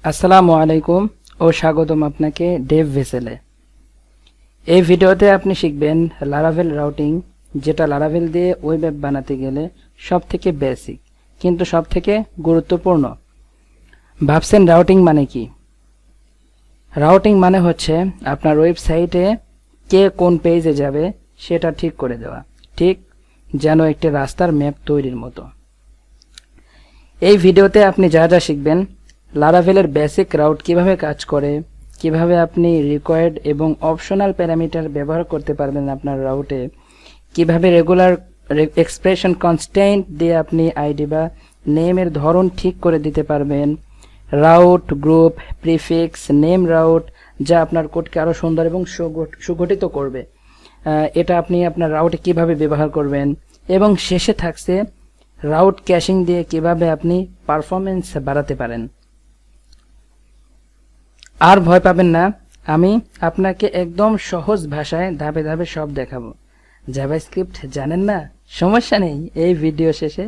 আসসালামু আলাইকুম ও স্বাগতম আপনাকে ডেভ ভেসেলে। এই ভিডিওতে আপনি শিখবেন লারাভেল রাউটিং, যেটা লারাভেল দিয়ে ওয়েব অ্যাপ বানাতে গেলে সবথেকে বেসিক কিন্তু সবথেকে গুরুত্বপূর্ণ। ভাবছেন রাউটিং মানে কি? রাউটিং মানে হচ্ছে আপনার ওয়েবসাইটে কে কোন পেজে যাবে সেটা ঠিক করে দেওয়া, ঠিক যেন একটি রাস্তার ম্যাপ তৈরির মতো। এই ভিডিওতে আপনি যা যা শিখবেন, লারাভেলের বেসিক রাউট কিভাবে কাজ করে, কিভাবে আপনি রিকোয়ার্ড এবং অপশনাল প্যারামিটার ব্যবহার করতে পারবেন আপনার রাউটে, কিভাবে রেগুলার এক্সপ্রেশন কনস্ট্যান্ট দিয়ে আপনি আইডি বা নেমের ধরন ঠিক করে দিতে পারবেন, route group prefix name route যা আপনার কোডকে আরও সুন্দর এবং সুগঠিত করবে, এটা আপনি আপনার রাউটে কিভাবে ব্যবহার করবেন, এবং শেষে থাকছে রাউট ক্যাশিং দিয়ে কিভাবে আপনি পারফরমেন্স বাড়াতে পারেন। আর ভয় পাবেন না, আমি আপনাকে একদম সহজ ভাষায় ধাপে ধাপে সব দেখাবো। জাভাস্ক্রিপ্ট জানেন না? সমস্যা নেই, এই ভিডিও শেষে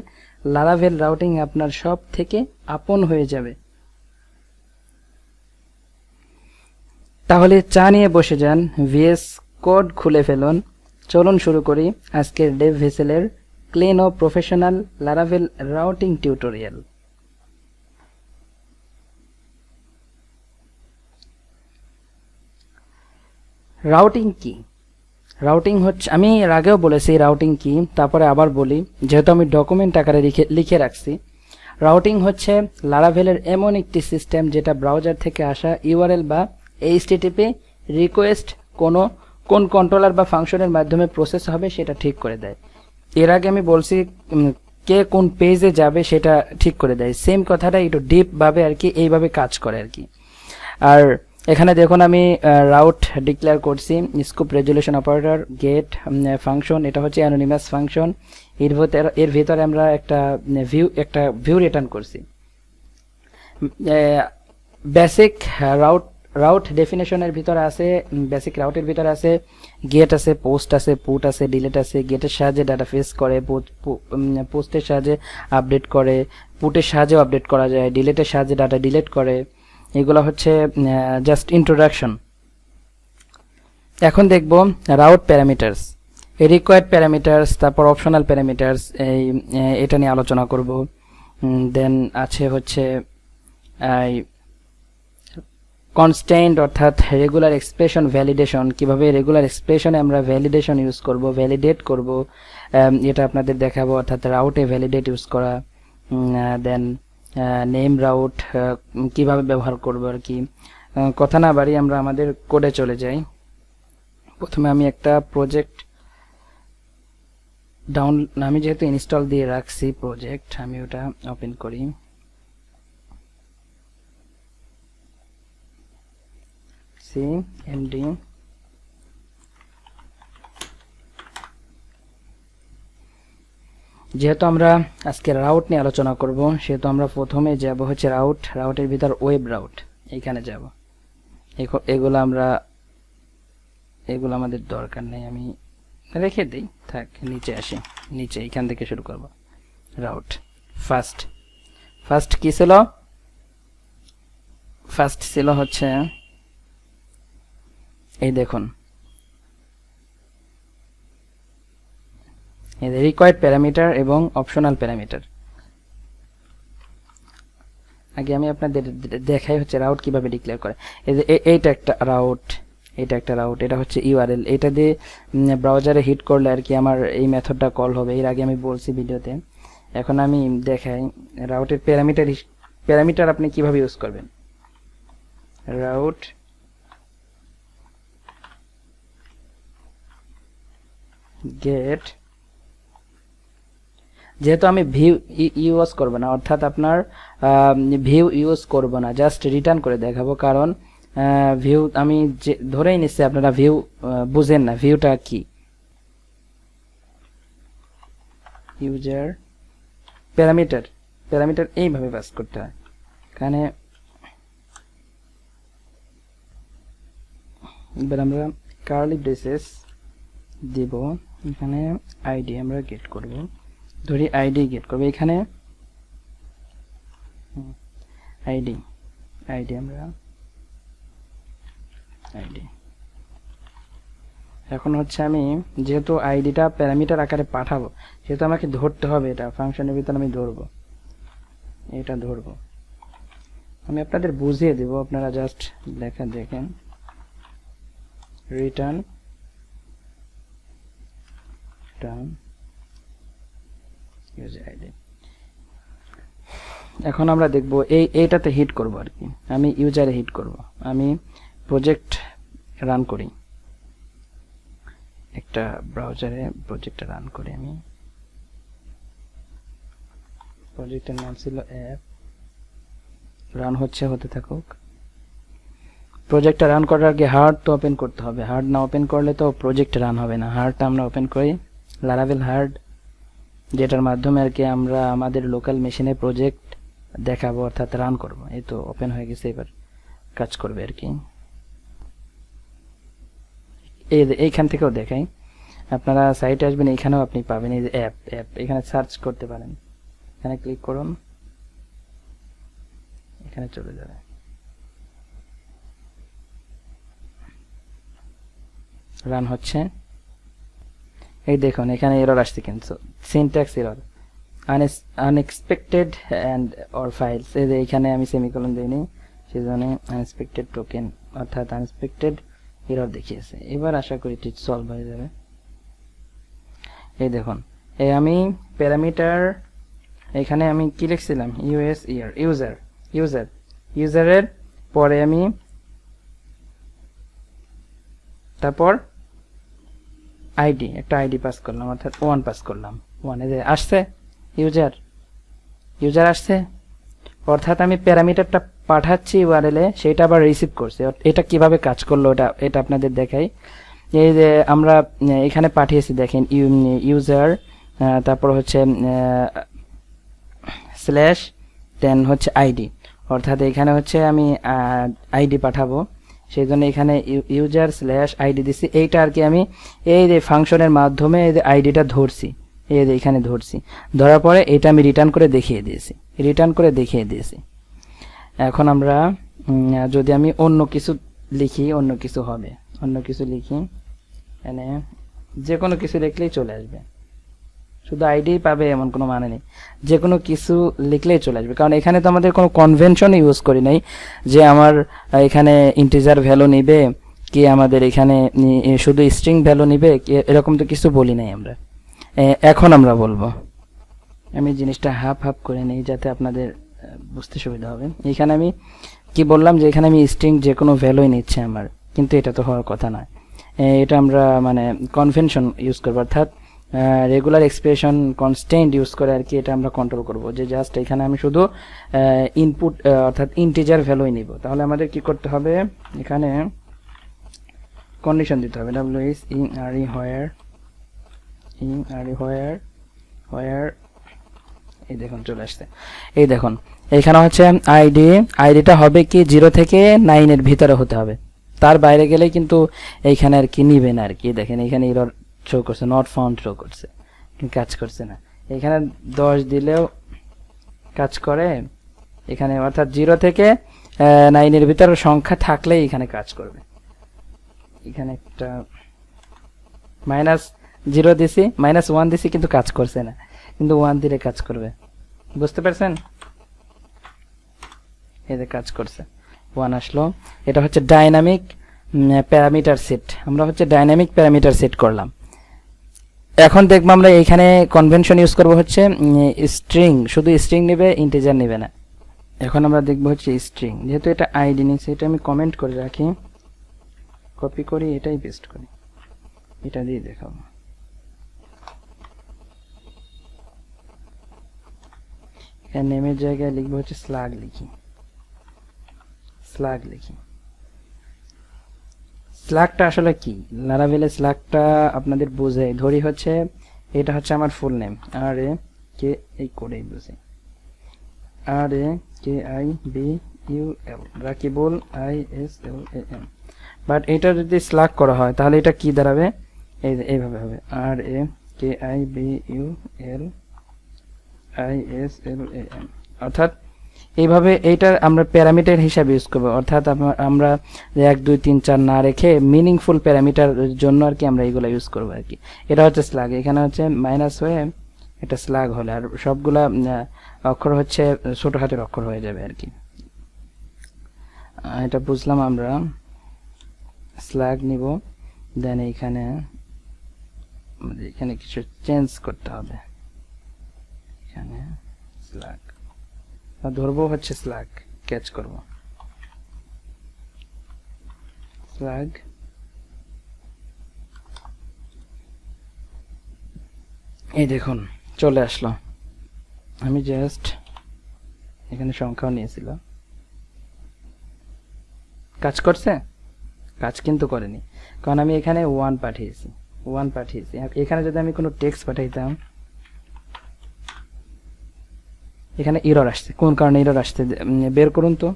লারাভেল রাউটিং আপনার সব থেকে আপন হয়ে যাবে। তাহলে চা নিয়ে বসে যান, ভিএস কোড খুলে ফেলুন। চলুন শুরু করি আজকের ডেভ ভেসেলের ক্লিন ও professional Laravel routing tutorial. Routing কি? রাউটিং হচ্ছে, আমি এর আগেও বলেছি রাউটিং কি, তারপরে আবার বলি যেহেতু আমি ডকুমেন্ট আকারে লিখে রাখছি। রাউটিং হচ্ছে লারাভেলের এমন একটি সিস্টেম যেটা ব্রাউজার থেকে আসা ইউআরএল বা এইচটিটিপি রিকোয়েস্ট কোন কন্ট্রোলার বা ফাংশনের মাধ্যমে প্রসেস হবে সেটা ঠিক করে দেয়। এর আগে আমি বলছি কে কোন পেজে যাবে সেটা ঠিক করে দেয়। সেম কথাটা একটু ডিপ ভাবে আর কি, এইভাবে কাজ করে আর কি। আর এখানে দেখুন আমি রাউট ডিক্লেয়ার করছি, scope resolution operator get function, এটা হচ্ছে অ্যানোনিমাস ফাংশন। এর ভিতরে আমরা একটা ভিউ রিটার্ন করছি। বেসিক রাউট ডেফিনেশনের ভিতরে আছে, বেসিক রাউটের ভিতরে আছে গেট আছে, পোস্ট আছে, পুট আছে, ডিলিট আছে। গেটের সাহায্যে ডাটা ফেস করে, পোস্টের সাহায্যে আপডেট করে, পুটের সাহায্যেও আপডেট করা যায়, ডিলিটের সাহায্যে ডাটা ডিলিট করে। এগুলো হচ্ছে জাস্ট ইন্ট্রোডাকশন। এখন দেখব রাউট প্যারামিটারস, রিকোয়ার্ড প্যারামিটারস, তারপর অপশনাল প্যারামিটারস, এটা নিয়ে আলোচনা করব। দেন আছে হচ্ছে কনস্ট্যান্ট অর্থাৎ রেগুলার এক্সপ্রেশন ভ্যালিডেশন, কিভাবে রেগুলার এক্সপ্রেশনে আমরা ভ্যালিডেশন ইউজ করব, ভ্যালিডেট করব, এটা আপনাদের দেখাবো, অর্থাৎ রাউটে ভ্যালিডেট ইউজ করা। দেন নেম রাউট কিভাবে ব্যবহার করব আর কি। কথা না বাড়ি আমরা আমাদের কোডে চলে যাই। প্রথমে আমি একটা প্রজেক্ট আমি যেহেতু ইনস্টল দিয়ে রাখছি প্রজেক্ট, আমি ওটা ওপেন করি। cmd যেহেতু আমরা আজকে রাউট নিয়ে আলোচনা করব, সেহেতু আমরা প্রথমে যাব হচ্ছে রাউটের ভিতর ওয়েব রাউট, এইখানে যাব। এগুলো আমাদের দরকার নেই, আমি রেখে দিই, থাক। নিচে আসি, নিচে এইখান থেকে শুরু করব। রাউট ফার্স্ট কি ছিল? ফার্স্ট ছিল হচ্ছে এই দেখুন, রিকোয়ার্ড প্যারামিটার এবং অপশনাল প্যারামিটার। আগে আমি আপনাদের দেখাই হচ্ছে রাউট কিভাবে ডিক্লেয়ার করে। এইটা একটা রাউট, এটা হচ্ছে ইউআরএল, এটা দিয়ে ব্রাউজারে হিট করলে আর কি আমার এই মেথডটা কল হবে। এর আগে আমি বলছি ভিডিওতে। এখন আমি দেখাই রাউটের প্যারামিটার আপনি কিভাবে ইউজ করবেন। রাউট গেট, যেহেতু আমি ভিউ ইউজ করব না, অর্থাৎ আপনার ভিউ ইউজ করব না, জাস্ট রিটার্ন করে দেখাবো। কারণ ভিউ আমি ধরেই নিচ্ছি আপনারা ভিউ বুঝেন না, ভিউটা কি। ইউজার প্যারামিটার এইভাবে পাস করতে হয়। এখানে এবার আমরা কার্লি ব্রেসেস দিব, এখানে আইডি আমরা গেট করব, ধরি আইডি গেট করব, এখানে আইডি আইডি আমরা আইডি। এখন হচ্ছে আমি যেহেতু আইডিটা প্যারামিটার আকারে পাঠাবো, সেহেতু আমাকে ধরতে হবে, এটা ফাংশনের ভিতরে আমি ধরবো, এটা ধরবো। আমি আপনাদের বুঝিয়ে দেব, আপনারা জাস্ট লেখা দেখেন, রিটার্ন ইউজার আইডি। এখন আমরা দেখব এইটাতে হিট করব আর কি, আমি ইউজারে হিট করব। আমি প্রজেক্ট রান করি, একটা ব্রাউজারে প্রজেক্টটা রান করি। আমি প্রজেক্টের নাম ছিল অ্যাপ, রান হতে থাকুক। প্রজেক্টটা রান করার আগে হার্ড তো ওপেন করতে হবে, হার্ড না ওপেন করলে তো প্রজেক্ট রান হবে না। হার্ডটা আমরা ওপেন করি, লারাভেল হার্ড, যেটার মাধ্যমে আর কি আমরা আমাদের লোকাল মেশিনে প্রজেক্ট দেখাবো, অর্থাৎ রান করব। এই তো ওপেন হয়ে গেছে, এবার কাজ করবে আর কি। এইখান থেকেও দেখাই, আপনারা সাইটে আসবেন, এখানেও আপনি পাবেন এই যে অ্যাপ, এখানে সার্চ করতে পারেন, এখানে ক্লিক করুন, এখানে চলে যাবে। রান হচ্ছে, এই দেখুন এখানে এরর আসছে, কিন্তু syntax error, unexpected and or files. এই যে এখানে আমি সেমিকোলন দিইনি, সেজন্য আনএক্সপেক্টেড টোকেন অর্থাৎ আনএক্সপেক্টেড এরর দেখিয়েছে। এবার আশা করি ঠিক সলভ হয়ে যাবে। এই দেখুন, এই আমি প্যারামিটার, এখানে আমি কি লিখছিলাম, ইউজারের পরে আমি তারপর আইডি, একটা আইডি পাস করলাম, অর্থাৎ 1 পাস করলাম। 1 এ আসছে ইউজার আসছে, অর্থাৎ আমি প্যারামিটারটা পাঠাচ্ছি ইউআরএলে, সেটা আবার রিসিভ করছে। এটা কিভাবে কাজ করলো এটা আপনাদের দেখাই। এই যে আমরা এখানে পাঠিয়েছি, দেখেন ইউজার, তারপর হচ্ছে স্ল্যাশ দেন হচ্ছে আইডি, অর্থাৎ এখানে হচ্ছে আমি আইডি পাঠাবো, সেই জন্য এখানে ইউজার স্ল্যাশ আইডি দিছি। এইটা আর কি আমি এই যে ফাংশনের মাধ্যমে এই যে আইডিটা ধরছি, এই যে এখানে ধরছি, ধরার পরে এটা আমি রিটার্ন করে দেখিয়ে দিয়েছি। এখন আমরা যদি আমি অন্য কিছু লিখি, অন্য কিছু লিখি, মানে যে কোনো কিছু লিখলেই চলে আসবে, শুধু আইডি পাবে এমন কোনো মানে নেই, যে কোনো কিছু লিখলেই চলে আসবে। কারণ এখানে তো আমাদের কোনো কনভেনশন ইউজ করি নাই যে আমার এখানে ইন্টিজার ভ্যালু নিবে কি আমাদের এখানে শুধু স্ট্রিং ভ্যালু নিবে, এরকম তো কিছু বলি নাই আমরা। এখন আমরা বলবো, আমি জিনিসটা হাফ করে নেই যাতে আপনাদের বুঝতে সুবিধা হবে। এখানে আমি কি বললাম যে এখানে আমি স্ট্রিং যে কোনো ভ্যালুই নিচ্ছে আমার, কিন্তু এটা তো হওয়ার কথা নয়। এটা আমরা মানে কনভেনশন ইউজ করবো, অর্থাৎ রেগুলার এক্সপ্রেশন কনস্ট্যান্ট ইউজ করে আর কি এটা আমরা কন্ট্রোল করব, যে জাস্ট এখানে আমি শুধু ইনপুট অর্থাৎ ইন্টিজার ভ্যালুই নিব। তাহলে আমাদের কি করতে হবে, এখানে কন্ডিশন দিতে হবে, ws in array where এই দেখুন চলে আসছে। এই দেখুন এখানে হচ্ছে আইডিটা হবে কি 0 থেকে 9 এর ভিতরে হতে হবে, তার বাইরে গেলে কিন্তু এইখানে আর কি নিবে না আর কি। দেখেন এখানে এরর শো করছে, নট ফাউন্ড শো করছে, কাজ করছে না। এখানে 10 দিলেও কাজ করে এখানে, অর্থাৎ 0 থেকে 9 এর ভিতরে সংখ্যা থাকলেই এখানে কাজ করবে। এখানে একটা -0 দিছি, -1 দিছি, কিন্তু কাজ করছে না, কিন্তু 1 দিলে কাজ করবে, বুঝতে পারছেন? এই যে কাজ করছে, 1 আসলো। এটা হচ্ছে ডাইনামিক প্যারামিটার সেট, আমরা হচ্ছে ডাইনামিক প্যারামিটার সেট করলাম। এখন দেখব আমরা এখানে কনভেনশন ইউজ করব হচ্ছে স্ট্রিং, শুধু স্ট্রিং নেবে, ইন্টিজার নেবে না। এখন আমরা দেখব হচ্ছে স্ট্রিং, যেহেতু এটা আইডি নিচ্ছে, এটা আমি কমেন্ট করে রাখি, কপি করি, এটাই পেস্ট করি, এটা দিয়ে দেখাবো। এখানে নেমের জায়গায় লিখবো হচ্ছে স্লাগ লিখি। স্লাগটা আসলে কি, লারাভেলে স্লাগটা আপনাদের বোঝাই, ধরি হচ্ছে এটা হচ্ছে আমার ফুল নেম, আর এ কে এই কোডেই বুঝি, R A K I B U L, Rakibul ISLAM। But এটা যদি স্লাগ করা হয় তাহলে এটা কি দাঁড়াবে, এইভাবে হবে, R A K I B U L ISLAM। অর্থাৎ এইভাবে এইটার আমরা প্যারামিটার হিসাবে ইউজ করবো, অর্থাৎ আমরা 1 2 3 4 না রেখে মিনিংফুল প্যারামিটার জন্য আর কি আমরা এগুলো ইউজ করবো আর কি। এটা হচ্ছে স্ল্যাগ, এখানে হচ্ছে মাইনাস হয়ে এটা স্ল্যাগ হলে, আর সবগুলা অক্ষর হচ্ছে ছোট হাতের অক্ষর হয়ে যাবে আর কি। এটা বুঝলাম। আমরা স্ল্যাগ নিব, দেন এইখানে এখানে কিছু চেঞ্জ করতে হবে, এখানে স্ল্যাগ ধরবো হচ্ছে স্ল্যাগ, ক্যাচ করব স্ল্যাগ। এই দেখুন চলে আসলো। আমি জাস্ট এখানে সংখ্যাও নিয়েছিল, কাজ করছে? কাজ কিন্তু করেনি, কারণ আমি এখানে 1 পাঠিয়েছি। এখানে যদি আমি কোনো টেক্সট পাঠাইতাম, এখানে এরর আসছে। কোন কারণে এরর আসছে বের করুন তো,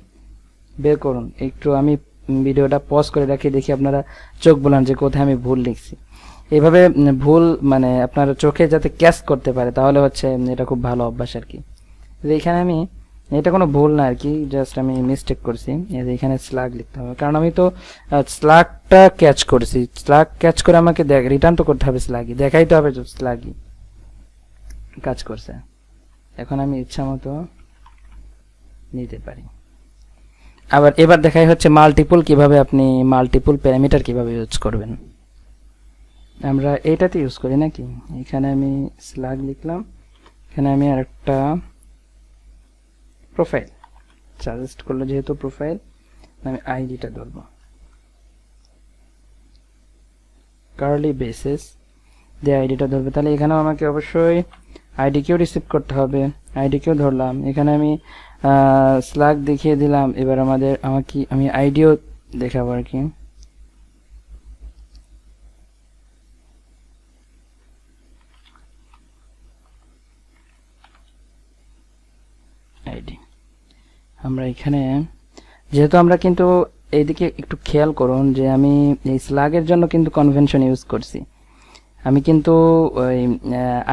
বের করুন একটু। আমি ভিডিওটা পজ করে রাখি, দেখি আপনারা চোখ বলান যে কোথায় আমি ভুল লিখছি। এইভাবে ভুল মানে আপনার চোখে যাতে ক্যাচ করতে পারে, তাহলে হচ্ছে এটা খুব ভালো অভ্যাস আর কি। এখানে আমি, এটা কোনো ভুল না আর কি, জাস্ট আমি মিস্টেক করছি। এখানে স্ল্যাগ লিখতে হবে, কারণ আমি তো স্ল্যাগটা ক্যাচ করছি। স্ল্যাগ ক্যাচ করে আমাকে রিটার্ন তো করতে হবে, স্ল্যাগই দেখাইতে হবে, স্ল্যাগই কাজ করছে। এখন আমি ইচ্ছা মতো নিতে পারি। আবার এবার দেখাই হচ্ছে মাল্টিপল, কিভাবে আপনি মাল্টিপল প্যারামিটার কিভাবে ইউজ করবেন। আমরা এইটাতে ইউজ করি নাকি। এখানে আমি স্ল্যাগ লিখলাম, এখানে আমি আরেকটা প্রোফাইল সাজেস্ট করলো, যেহেতু প্রোফাইল আমি আইডিটা ধরবো, কার্লি বেসিস দিয়ে আইডিটা ধরবে। তাহলে এখানেও আমাকে অবশ্যই আইডি কেও রিসিভ করতে হবে, আইডি কেও ধরলাম। এখানে আমি স্ল্যাগ দেখিয়ে দিলাম। এবার আমি আইডিও দেখাবো আর কি। আইডি আমরা এখানে, যেহেতু আমরা কিন্তু এইদিকে একটু খেয়াল করুন যে আমি এই স্ল্যাগের জন্য কিন্তু কনভেনশন ইউজ করছি, আমি কিন্তু ওই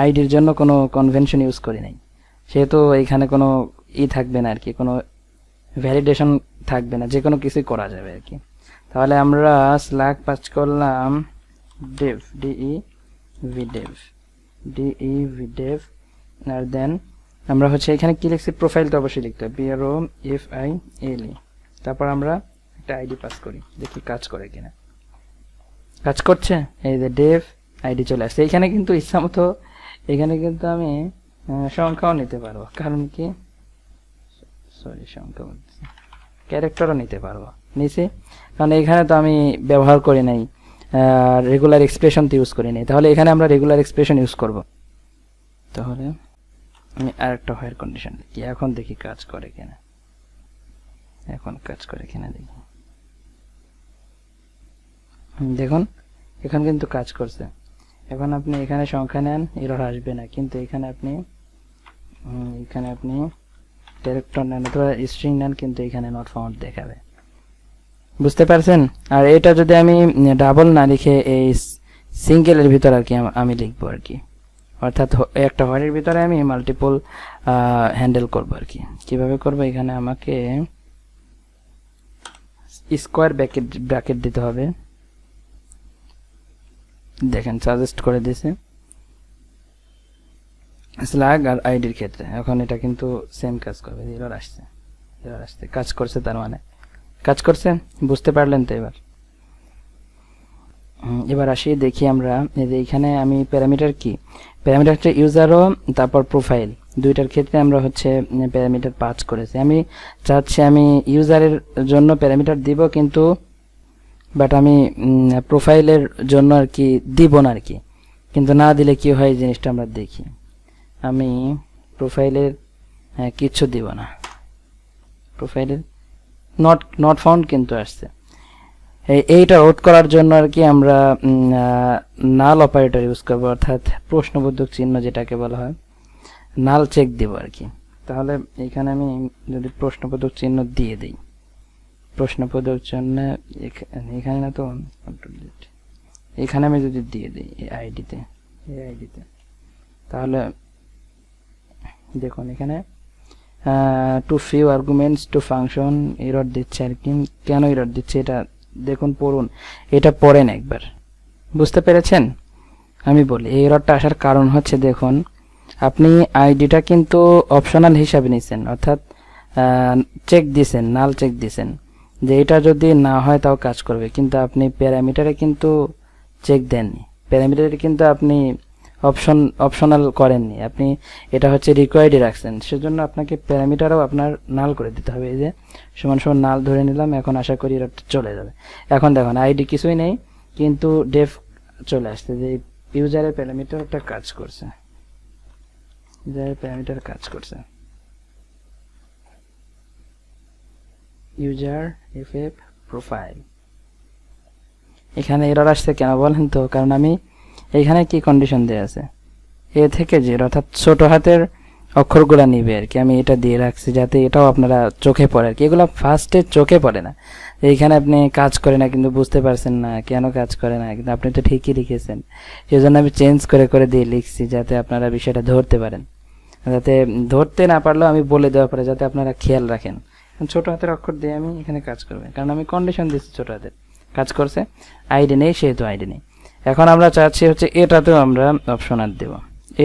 আইডির জন্য কোনো কনভেনশন ইউজ করি নাই। সেহেতু এখানে কোনো থাকবে না আর কি, কোনো ভ্যালিডেশন থাকবে না, যে কোনো কিছুই করা যাবে আর কি। তাহলে আমরা স্ল্যাগ পাস করলাম ডেভ, ডিইভি ডেভ, আর দেন আমরা হচ্ছে এখানে কি লিখছি, প্রোফাইল তো অবশ্যই লিখতে হবে, PROFILE। তারপর আমরা একটা আইডি পাস করি, দেখি কাজ করে কিনা। কাজ করছে, এই যে ডেভ আইডি চলে আসছে। এখানে কিন্তু ইচ্ছা মতো, এখানে কিন্তু আমি সংখ্যাও নিতে পারবো, কারণ কি সংখ্যা বলছি, ক্যারেক্টারও নিতে পারবো নিচে, কারণ এখানে তো আমি ব্যবহার করি নাই, রেগুলার এক্সপ্রেশন তো ইউজ করি নাই। তাহলে এখানে আমরা রেগুলার এক্সপ্রেশন ইউজ করব। তাহলে আমি আরেকটা হোয়াইল কন্ডিশন লিখি, এখন দেখি কাজ করে কিনা, দেখি। দেখুন এখন কিন্তু কাজ করছে। এখন আপনি এখানে সংখ্যা নেন, এরর আসবে না, কিন্তু এখানে আপনি ক্যারেক্টার নেন অথবা স্ট্রিং নেন, কিন্তু এখানে নট ফাউন্ড দেখাবে। বুঝতে পারছেন? আর এটা যদি আমি ডাবল না লিখে এই সিঙ্গেলের ভিতর আর কি আমি লিখবো আর কি, অর্থাৎ একটা হোয়াইলের ভিতরে আমি মাল্টিপল হ্যান্ডেল করব আর কি। কিভাবে করব, এখানে আমাকে স্কোয়ার ব্র্যাকেট দিতে হবে। দেখেন সাজেস্ট করে দিয়েছে স্ল্যাগ আর আইডির ক্ষেত্রে। এখন এটা কিন্তু সেম কাজ করবে, এরর আসছে কাজ করছে, তার মানে কাজ করছে। বুঝতে পারলেন তো? এবার আসি দেখি আমরা, এই যে এখানে আমি প্যারামিটার হচ্ছে ইউজারও তারপর প্রোফাইল, দুইটার ক্ষেত্রে আমরা হচ্ছে প্যারামিটার পাস করেছি। আমি চাচ্ছি আমি ইউজারের জন্য প্যারামিটার দিব, কিন্তু বাট আমি প্রোফাইলের জন্য আর কি দিব না আর কি। কিন্তু না দিলে কি হয় জিনিসটা আমরা দেখি। আমি প্রোফাইলের কিচ্ছু দিব না, প্রোফাইলের নট ফাউন্ড কিন্তু আসছে। এইটা রোধ করার জন্য আর কি আমরা নাল অপারেটর ইউজ করবো, অর্থাৎ প্রশ্নবোধক চিহ্ন যেটাকে বলা হয়, নাল চেক দিব আর কি। তাহলে এখানে আমি যদি প্রশ্নবোধক চিহ্ন দিয়ে দিই, প্রশ্নবোধক চিহ্ন এখানে না তো, এখানে আমি যদি দিয়ে দিই এই আইডিতে, তাহলে দেখুন এখানে too few arguments to function error দিচ্ছে আর কি। কেন এরর দিচ্ছে এটা দেখুন, পড়ুন, এটা পড়েন একবার, বুঝতে পেরেছেন? আমি বলি এই এররটা আসার কারণ হচ্ছে, দেখুন আপনি আইডিটা কিন্তু অপশনাল হিসাবে নিছেন, অর্থাৎ চেক দিছেন, নাল চেক দিছেন যে এটা যদি না হয় তাও কাজ করবে, কিন্তু আপনি প্যারামিটারে কিন্তু চেক দেননি, প্যারামিটারে কিন্তু আপনি অপশনাল করেননি, আপনি এটা হচ্ছে রিকোয়ার্ডই রাখছেন। সেজন্য আপনাকে প্যারামিটারও আপনার নাল করে দিতে হবে। এই যে সমান সমান নাল ধরে নিলাম, এখন আশা করি এটা চলে যাবে। এখন দেখুন আইডি কিছুই নেই, কিন্তু ডেফ চলে আসছে যে ইউজারের প্যারামিটারটা কাজ করছে, ইউজারের প্যারামিটার কাজ করছে। ইউজার এফএফ প্রোফাইল, এখানে এরর আসছে কেন বলেন তো? কারণ আমি এইখানে কি কন্ডিশন দেয়া আছে, এ থেকে জেড, অর্থাৎ ছোট হাতের অক্ষরগুলা নিবে আর কি। আমি এটা দিয়ে রাখছি যাতে এটাও আপনারা চোখে পড়ে আর কি, এগুলো ফার্স্টে চোখে পড়ে না। এইখানে আপনি কাজ করে না কিন্তু বুঝতে পারছেন না কেন কাজ করে না, কিন্তু আপনি তো ঠিকই লিখেছেন, সেই জন্য আমি চেঞ্জ করে করে দিয়ে লিখছি যাতে আপনারা বিষয়টা ধরতে পারেন। যাতে ধরতে না পারলেও আমি বলে দেওয়া পরে যাতে আপনারা খেয়াল রাখেন। ছোট হাতের অক্ষর দিয়ে আমি এখানে কাজ করবে, কারণ আমি কন্ডিশন দিচ্ছি ছোট হাতের, কাজ করছে। আইডি নেই সেহেতু আইডি নেই। এখন আমরা চাচ্ছি হচ্ছে এটাতেও আমরা অপশনাল দেব,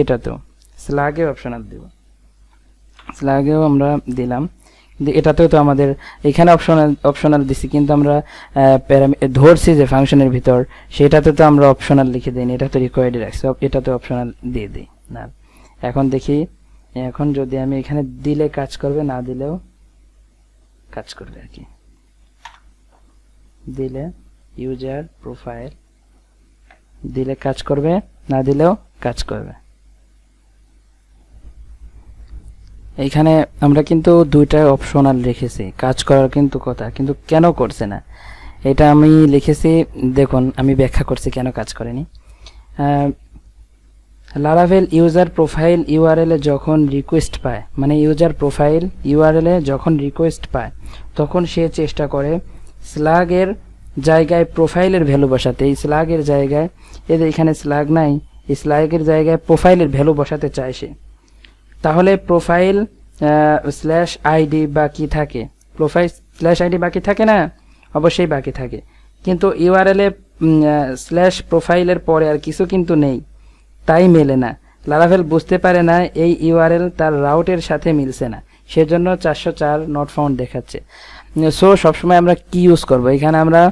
এটাতেও স্ল্যাগেও অপশনাল দেব, স্ল্যাগেও আমরা দিলাম, কিন্তু এটাতেও তো আমাদের এখানে অপশনাল দিছি, কিন্তু আমরা ধরছি যে ফাংশনের ভিতর, সেটাতে তো আমরা অপশনাল লিখে দিই, এটা তো রিকোয়ার্ড রাখছি, এটাতে অপশনাল দিয়ে দিই না। এখন দেখি, এখন যদি আমি এখানে দিলে কাজ করবে, না দিলেও কাজ করবে আর কি। দিলে ইউজার প্রোফাইল দিলে কাজ করবে, না দিলেও কাজ করবে। এইখানে আমরা কিন্তু দুইটা অপশনাল রেখেছি, কাজ করার কিন্তু কথা, কিন্তু কেন করছে না এটা আমি লিখেছি। দেখুন আমি ব্যাখ্যা করছি কেন কাজ করেনি। লারাভেল ইউজার প্রোফাইল ইউআরএল এ যখন রিকোয়েস্ট পায়, মানে ইউজার প্রোফাইল ইউআরএল এ যখন রিকোয়েস্ট পায়, তখন সে চেষ্টা করে স্ল্যাগের জায়গায় প্রোফাইলের ভ্যালু বসাতে। এই স্ল্যাগের জায়গায়, এদের এখানে স্ল্যাগ নাই, এই স্ল্যাগের জায়গায় প্রোফাইলের ভ্যালু বসাতে চায় সে। তাহলে প্রোফাইল স্ল্যাশ আইডি বাকি থাকে, প্রোফাইল স্ল্যাশ আইডি বাকি থাকে না? অবশ্যই বাকি থাকে, কিন্তু ইউআরএল এ স্ল্যাশ প্রোফাইলের পরে আর কিছু কিন্তু নেই, তাই মেলে না। লারাভেল বুঝতে পারে না এই ইউআরএল তার রাউটের সাথে মিলছে না, সেজন্য 404 নট ফাউন্ড দেখাচ্ছে। সো সবসময় আমরা কি ইউজ করব, এখানে আমরা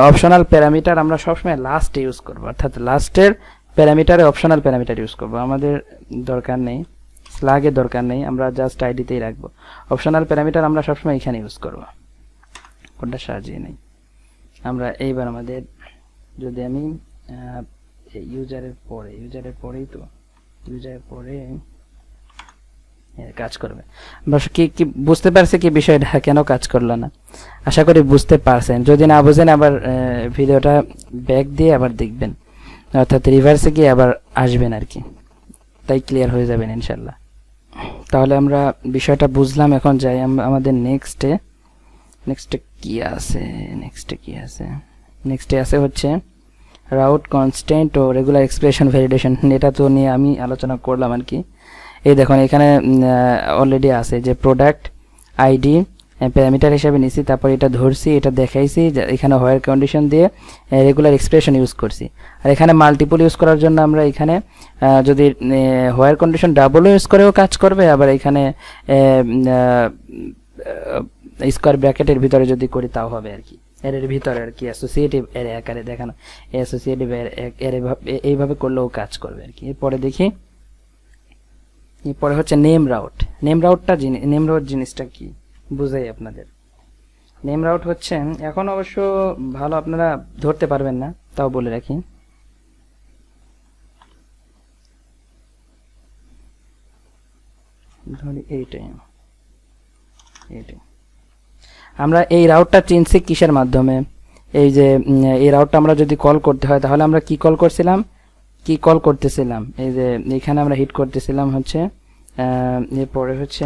অপশনাল প্যারামিটার আমরা সবসময় লাস্টে ইউজ করব, অর্থাৎ লাস্টের প্যারামিটারে অপশনাল প্যারামিটার ইউজ করব। আমাদের দরকার নেই, স্ল্যাগের দরকার নেই, আমরা জাস্ট আইডিতেই রাখবো। অপশনাল প্যারামিটার আমরা সবসময় এখানে ইউজ করব। কোনটা সাজিয়ে নেই আমরা। এইবার আমাদের যদি আমি ইউজারের পরেই তো ইউজারের পরে কাজ করবে, কি কি বুঝতে পারছে কি বিষয়টা কেন কাজ করলো না? আশা করি বুঝতে পারছেন। যদি না বুঝেন আবার ভিডিওটা ব্যাক দিয়ে আবার দেখবেন, অর্থাৎ রিভার্সে গিয়ে আবার আসবেন আর কি, তাই ক্লিয়ার হয়ে যাবেন ইনশাল্লাহ। তাহলে আমরা বিষয়টা বুঝলাম। এখন যাই আমাদের নেক্সটে কি আছে, নেক্সটে আছে হচ্ছে রাউট কনস্ট্যান্ট ও রেগুলার এক্সপ্রেশন ভ্যালিডেশন। এটা তো নিয়ে আমি আলোচনা করলাম আর কি। এই দেখুন এখানে অলরেডি আছে যে প্রোডাক্ট আইডি প্যারামিটার হিসেবে নিছি, তারপর এটা ধরছি, এটা দেখাইছি, এখানে হোয়ার কন্ডিশন দিয়ে রেগুলার এক্সপ্রেশন ইউজ করছি। আর এখানে মাল্টিপল ইউজ করার জন্য আমরা এখানে যদি হোয়ার কন্ডিশন ডাবল ইউজ করেও কাজ করবে, আবার এখানে স্কোয়ার ব্র্যাকেটের ভিতরে যদি করি তাও হবে আর কি, এর ভিতরে আর কি অ্যাসোসিয়েটিভ এর আকারে দেখানো, অ্যাসোসিয়েটিভ এর এইভাবে করলেও কাজ করবে আর কি। এরপরে দেখি, এরপরে হচ্ছে নেম রাউট। নেম রাউট জিনিসটা কি বুঝাই আপনাদের। নেম রাউট হচ্ছে, এখন অবশ্য ভালো আপনারা ধরতে পারবেন না, তাও বলে রাখি। ধরি এইটাই আমরা এই রাউটটা চিনছি কিসের মাধ্যমে? এই যে এই রাউটটা আমরা যদি কল করতে হয় তাহলে আমরা কি কল করতেছিলাম, এই যে এখানে আমরা হিট করতেছিলাম হচ্ছে এরপরে হচ্ছে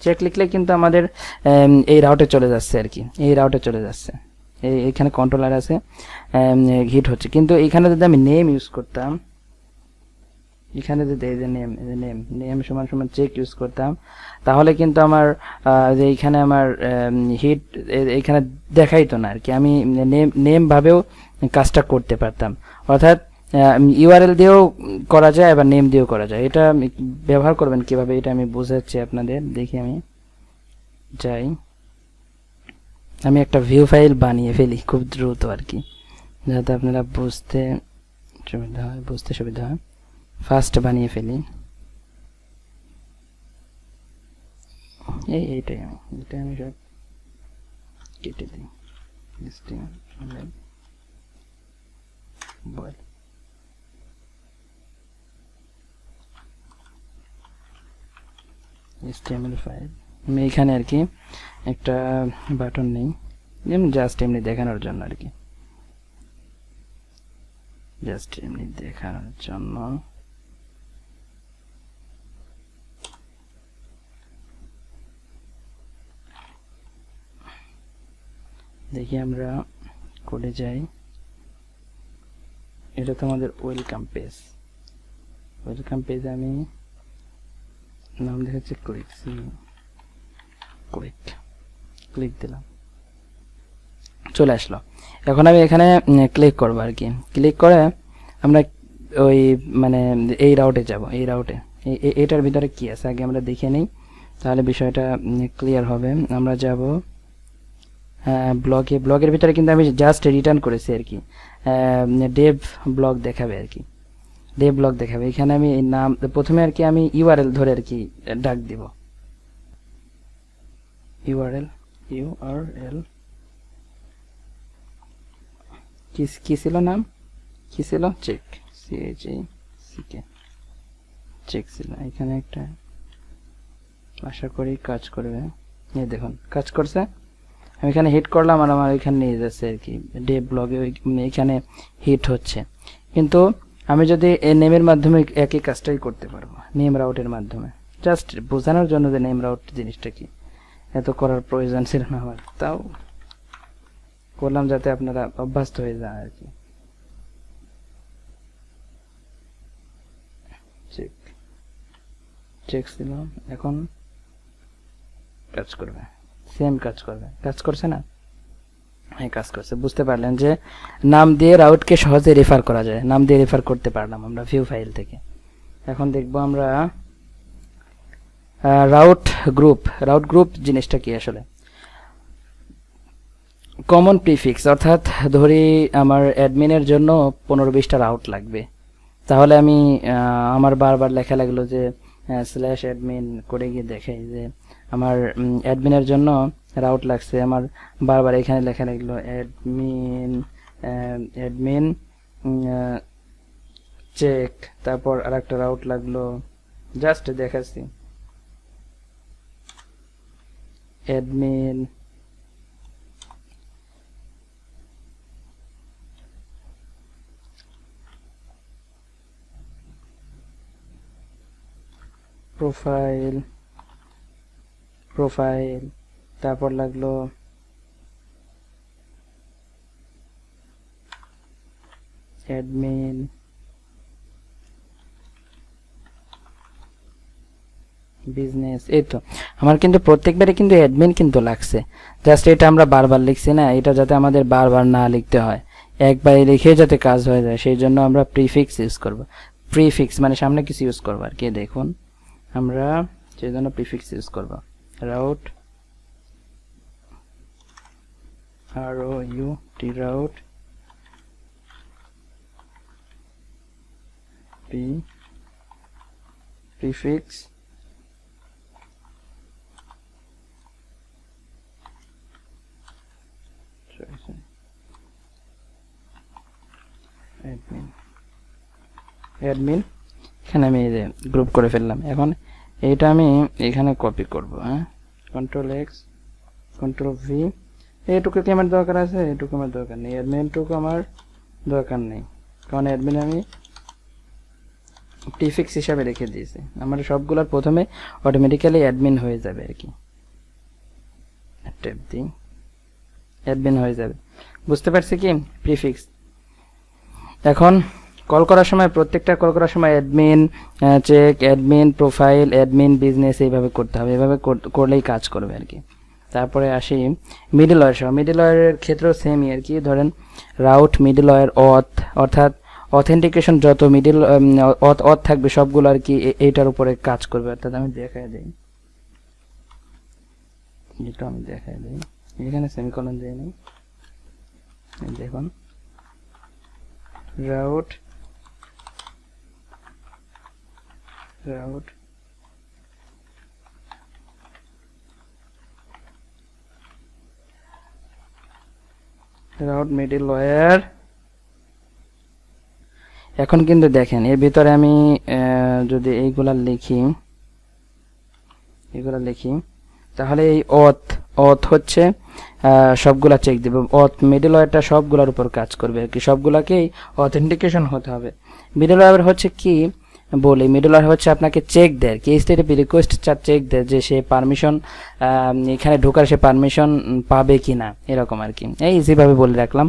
চেক লিখলে কিন্তু আমাদের এই রাউটে চলে যাচ্ছে আর কি, এই রাউটে চলে যাচ্ছে। এইখানে কন্ট্রোলার আছে, হিট হচ্ছে। কিন্তু এখানে যদি আমি নেম ইউজ করতাম, এখানে যদি এই যে নেম সমান সমান চেক ইউজ করতাম, তাহলে কিন্তু আমার যে এইখানে আমার হিট এইখানে দেখাইতো না আর কি। আমি নেম ভাবেও কাজটা করতে পারতাম। অর্থাৎ ইউআরএল দিয়েও করা যায়, আবার নেম দিয়েও করা যায়। এটা ব্যবহার করবেন কিভাবে এটা আমি বোঝাচ্ছি আপনাদের। দেখি আমি যাই, আমি একটা ভিউ ফাইল বানিয়ে ফেলি খুব দ্রুত আর কি, যাতে আপনারা বুঝতে সুবিধা হয়। ফার্স্ট বানিয়ে ফেলি এইটাই আমি সব কেটে দিই। HTML ফাইল আমি এখানে আর কি একটা বাটন নেই, জাস্ট এমনি দেখানোর জন্য আর কি, জাস্ট এমনি দেখানোর জন্য। দেখি আমরা কোডে যাই, এটা তো আমাদের ওয়েলকাম পেজ। ওয়েলকাম পেজে আমি নাম দেখাচ্ছি ক্লিক দিলাম, চলে আসলো। এখন আমি এখানে ক্লিক করবো আর কি। ক্লিক করে আমরা ওই মানে এই রাউটে যাব। এই রাউটে এটার ভিতরে কি আছে আগে আমরা দেখে নিই, তাহলে বিষয়টা ক্লিয়ার হবে। আমরা যাব ব্লগের ভিতরে কিন্তু আমি জাস্ট রিটার্ন করেছি আর কি, ডেভ ব্লগ দেখাবে আর কি, ডেভ ব্লগ দেখাবে। এখানে আমি নাম প্রথমে আর কি আমি ইউআরএল ধরে আর কি ডাক দিব, ইউআরএল কি ছিল নাম, কি ছিল, চেক চেক ছিল। এখানে একটা আশা করি কাজ করবে। এই দেখুন কাজ করছে। আমি এখানে হিট করলাম আর আমার এখানে নিয়ে যাচ্ছে আর কি, ডেভ ব্লগে এখানে হিট হচ্ছে। কিন্তু আমি যদি এই নেমের মাধ্যমে একই কাজটাই করতে পারবো, নেম রাউটের মাধ্যমে। জাস্ট বোঝানোর জন্য যে নেম রাউট জিনিসটা কি, এত করার প্রয়োজন ছিল না আমার, তাও করলাম যাতে আপনারা অভ্যস্ত হয়ে যান আর কি। চেক ছিল, এখন কাজ করবে, সেম কাজ করবে। কাজ করছে না? হ্যাঁ কাজ করছে। বুঝতে পারলেন যে নাম দিয়ে রাউটকে সহজে রেফার করা যায়, নাম দিয়ে রেফার করতে পারলাম আমরা ভিউ ফাইল থেকে। এখন দেখবো আমরা রাউট গ্রুপ জিনিসটা কি আসলে। কমন প্রিফিক্স, অর্থাৎ ধরি আমার অ্যাডমিনের জন্য 15-20টা রাউট লাগবে, তাহলে আমি আমার বারবার লেখা লাগলো যে /admin করে গিয়ে দেখাই যে আমার অ্যাডমিনের জন্য রাউট লাগছে, আমার বারবার এখানে লেখা লাগলো অ্যাডমিন চেক, তারপর আরেকটা রাউট লাগলো, জাস্ট দেখাচ্ছি অ্যাডমিন প্রোফাইল, তারপর লাগলো অ্যাডমিন বিজনেস। এই তো আমার কিন্তু প্রত্যেকবারে কিন্তু অ্যাডমিন কিন্তু লাগছে, জাস্ট এটা আমরা বারবার লিখছি না, এটা যাতে আমাদের বারবার না লিখতে হয়, একবারে লিখে যাতে কাজ হয়ে যায়, সেই জন্য আমরা প্রিফিক্স ইউজ করব। প্রিফিক্স মানে সামনে কিছু ইউজ করবো আর কি। দেখুন আমরা সেই জন্য প্রিফিক্স ইউজ করব। রাউট রাউট প্রিফিক্স অ্যাডমিন এখানে আমি এই যে গ্রুপ করে ফেললাম। এখন এইটা আমি এখানে কপি করব, হ্যাঁ Ctrl+X Ctrl+V। এইটুকু কি আমার দরকার আছে, এইটুকু আমার দরকার নেই, অ্যাডমিনটুকু আমার দরকার নেই, কারণ অ্যাডমিন আমি প্রিফিক্স হিসাবে রেখে দিয়েছি। আমার সবগুলোর প্রথমে অটোমেটিক্যালি অ্যাডমিন হয়ে যাবে আর কি, ট্যাব দিই অ্যাডমিন হয়ে যাবে। বুঝতে পারছি কি প্রিফিক্স। এখন কল করার সময় প্রত্যেকটা কল করার সময় admin check, admin profile, admin business এইভাবে করতে হবে, এভাবে করলেই কাজ করবে আর কি। তারপরে আসি মিডল ওয়্যার সহ। মিডল ওয়্যারের ক্ষেত্রেও সেমই আর কি। ধরেন রাউট, মিডল ওয়্যার, অর্থাৎ অথেন্টিকেশন যত মিডল অথ থাকবে সবগুলো আর কি এইটার উপরে কাজ করবে। অর্থাৎ আমি দেখাই দিই, যেটা আমি দেখাই দিই, এখানে সেমিকলন দিয়ে নিই। দেখুন রাউট মিডল ওয়্যার। এখন কিন্তু দেখেন এর ভিতরে আমি যদি এইগুলা লিখি তাহলে এই অথ হচ্ছে সবগুলা চেক দিবে। মিডল ওয়্যারটা সবগুলোর উপর কাজ করবে আর কি, সবগুলাকেই অথেন্টিকেশন হতে হবে। মিডল ওয়্যার হচ্ছে কি বলি, মিডল ওয়্যার হচ্ছে আপনাকে চেক দেয় কি, এইচটিটিপি রিকোয়েস্ট চেক দেয় যে সে পারমিশন এখানে ঢোকার সে পারমিশন পাবে কিনা, এরকম আর কি। এই ইজিভাবে বলে রাখলাম,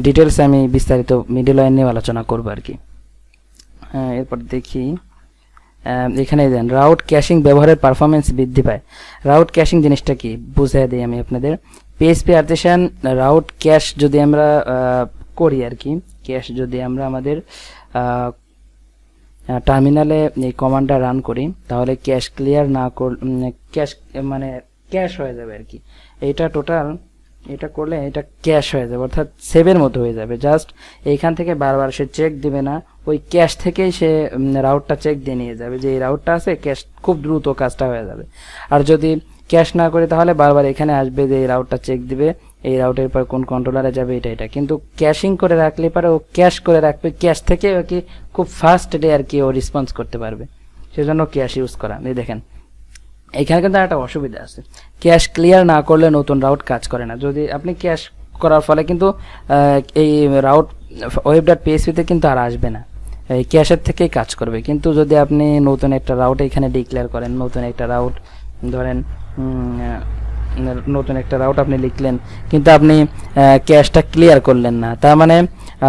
ডিটেলস আমি বিস্তারিত মিডল ওয়্যার নিয়ে আলোচনা করবো আর কি। এরপর দেখি এখানে দেন রাউট ক্যাশিং ব্যবহারের পারফরমেন্স বৃদ্ধি পায়। রাউট ক্যাশিং জিনিসটা কি বুঝিয়ে দিই আমি আপনাদের। পিএইচপি আর্টিসান রাউট ক্যাশ যদি আমরা করি আর কি, ক্যাশ যদি আমরা আমাদের টার্মিনালে এই কমান্ডটা রান করি তাহলে ক্যাশ ক্লিয়ার না ক্যাশ মানে ক্যাশ হয়ে যাবে আর কি। এইটা টোটাল এটা করলে এটা ক্যাশ হয়ে যাবে, অর্থাৎ সেভের মতো হয়ে যাবে। জাস্ট এইখান থেকে বারবার সে চেক দিবে না, ওই ক্যাশ থেকেই সে রাউটটা চেক দিয়ে নিয়ে যাবে যে এই রাউটটা আছে, ক্যাশ খুব দ্রুত কাজটা হয়ে যাবে। আর যদি ক্যাশ না করে তাহলে বারবার এখানে আসবে যে এই রাউটটা চেক দিবে, এই রাউটের পর কোন কন্ট্রোলারে যাবে এটা। কিন্তু ক্যাশিং করে রাখলে পারে ও ক্যাশ করে রাখবে, ক্যাশ থেকে আর কি খুব ফাস্ট ডে আর কি ও রেসপন্স করতে পারবে, সেজন্য ক্যাশ ইউজ করা। এই দেখেন এখানে কিন্তু একটা অসুবিধা আছে, ক্যাশ ক্লিয়ার না করলে নতুন রাউট কাজ করে না। যদি আপনি ক্যাশ করার ফলে কিন্তু এই রাউট web.php-তে কিন্তু আর আসবে না, এই ক্যাশের থেকেই কাজ করবে। কিন্তু যদি আপনি নতুন একটা রাউট এখানে ডিক্লেয়ার করেন, নতুন একটা রাউট ধরেন নতুন একটা রাউট আপনি লিখলেন কিন্তু আপনি ক্যাশটা ক্লিয়ার করলেন না, তার মানে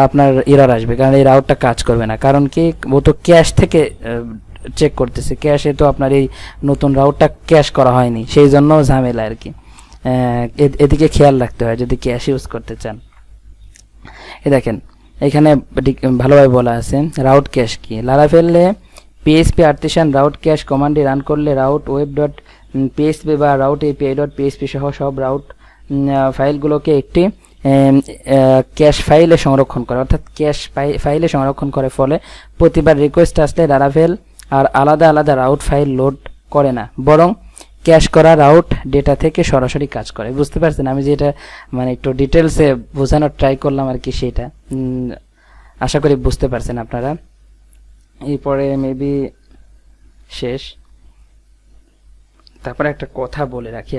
আপনার এরর আসবে, কারণ এই রাউটটা কাজ করবে না। কারণ কি ও তো ক্যাশ থেকে চেক করতেছে, ক্যাশে তো আপনার এই নতুন রাউটটা ক্যাশ করা হয়নি, সেই জন্য ঝামেলা আর কি। এদিকে খেয়াল রাখতে হয় যদি ক্যাশ ইউজ করতে চান। এই দেখেন এখানে ভালোভাবে বলা আছে রাউট ক্যাশ কি। লারাভেলে পিএইচপি আর্টিসান রাউট ক্যাশ কমান্ডে রান করলে রাউট web.php বা রাউট api.php সহ সব রাউট ফাইলগুলোকে একটি ক্যাশ ফাইলে সংরক্ষণ করে, অর্থাৎ ক্যাশ ফাইলে সংরক্ষণ করে। ফলে প্রতিবার রিকোয়েস্ট আসলে লারাভেল আর আলাদা আলাদা রাউট ফাইল লোড করে না, বরং ক্যাশ করা রাউট ডেটা থেকে সরাসরি কাজ করে। বুঝতে পারছেন আমি যেটা মানে একটু ডিটেলসে বোঝানোর ট্রাই করলাম আর কি, সেটা আশা করি বুঝতে পারছেন আপনারা। এরপরে মেবি শেষ। তারপরে একটা কথা বলে রাখি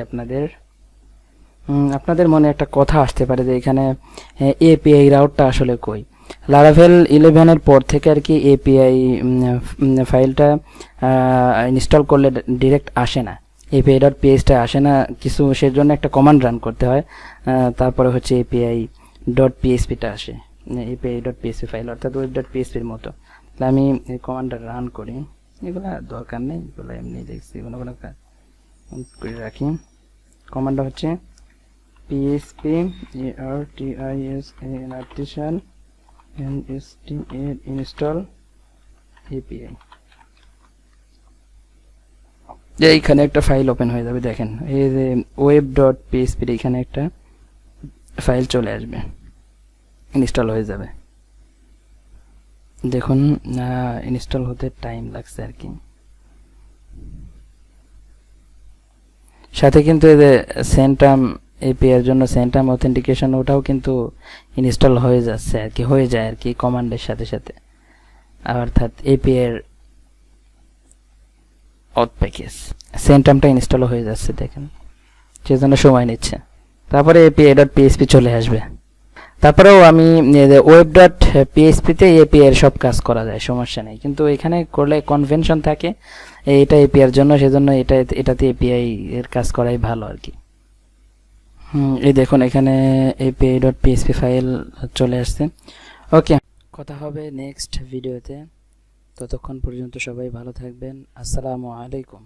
আপনাদের মনে একটা কথা আসতে পারে যে এখানে এপিআই রাউটটা আসলে কই। লারাভেল 11-এর পর থেকে আর কি এপিআই ফাইলটা ইনস্টল করলে ডিরেক্ট আসে না, api.php আসে না কিছু, সেজন্য একটা কমান্ড রান করতে হয়। তারপরে হচ্ছে api.php-টা আসে, api.php ফাইল অর্থাৎ web.php-র মতো। তাহলে আমি এই কমান্ডটা রান করি, এগুলো দরকার নেই, এগুলো এমনি দেখছি কোনো করে রাখি। কমান্ডটা হচ্ছে php artisan install api। এইখানে একটা ফাইল ওপেন হয়ে যাবে, দেখেন এই যে web.php এখানে একটা ফাইল চলে আসবে, ইনস্টল হয়ে যাবে। দেখুন ইনস্টল হতে টাইম লাগছে আর কি। সাথে কিন্তু এই যে সেন্টাম এপিআই এর জন্য সেন্টাম অথেন্টিকেশন ওটাও কিন্তু ইনস্টল হয়ে যাচ্ছে আর কি, হয়ে যায় আর কি কমান্ডের সাথে সাথে, অর্থাৎ এপিআই এর অথ প্যাকেজ সেন্টামটা ইনস্টল হয়ে যাচ্ছে, দেখেন সেজন্য সময় নিচ্ছে। তারপরে api.php চলে আসবে। তারপরেও আমি web.php-তে এপিআই এর সব কাজ করা যায়, সমস্যা নেই। কিন্তু এখানে করলে কনভেনশন থাকে এটা এপিআই এর জন্য, সেজন্য এটাতে এপিআই এর কাজ করাই ভালো আর কি। এই দেখুন এখানে api.php ফাইল চলে আসছে। ওকে, কথা হবে নেক্সট ভিডিওতে। ততক্ষণ পর্যন্ত সবাই ভালো থাকবেন। আসসালামু আলাইকুম।